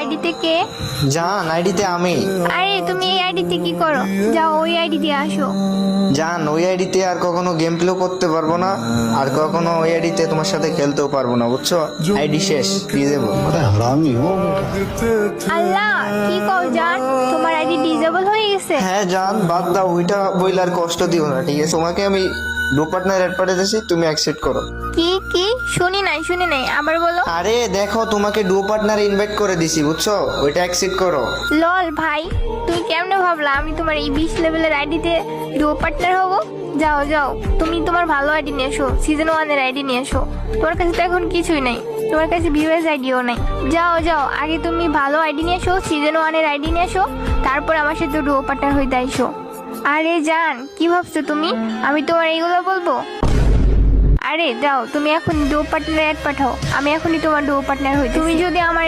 আইডিতে কে? জান, আইডিতে আমি। আরে তুমি এই আইডিতে কি করো? যাও ওই আইডি দিয়ে আসো। জান, ওই আইডিতে আর কখনো গেম প্লে করতে পারবো না, আর কখনো ওই আইডিতে তোমার সাথে খেলতেও পারবো না, বুঝছো? আইডি শেষ, দিয়ে দেবো। আল্লাহ, কি কও জান? তোমার আইডি ডিসেবল হয়ে গেছে? হ্যাঁ জান, বাদ দাও ওইটা, বইলে আর কষ্ট দিও না, ঠিক আছে? তোমাকে আমি ডো পার্টনার অ্যাড পাঠাতেছি, তুমি অ্যাকসেপ্ট করো। কি শুনি নাই, আবার বলো। আরে দেখো, তোমাকে ডো পার্টনার ইনভাইট করে দিছি, বুঝছো? ওইটা অ্যাকসেপ্ট করো। লল ভাই, তুই কেমনে ভাবলা আমি তোমার এই 20 লেভেলের আইডিতে ডুও পার্টনার হব? যাও তুমি তোমার ভালো আইডি নিয়ে এসো, সিজন 1 এর আইডি নিয়ে এসো। তোমার কাছে তো এখন কিছুই নাই, তোমার কাছে ভিউয়ার্স আইডিও নাই। যাও আগে তুমি ভালো আইডি নিয়ে এসো, সিজন 1 এর আইডি নিয়ে এসো, তারপর আমার সাথে ডুও পার্টনার হইতে আইসো। আরে জান, কি ভাবছো তুমি আমি তোমার এইগুলো বলবো? আরে যাও, তুমি এখন ডুও পার্টনার অ্যাড পাঠাও, আমি এখনই তোমার ডুও পার্টনার হই। তুমি যদি আমার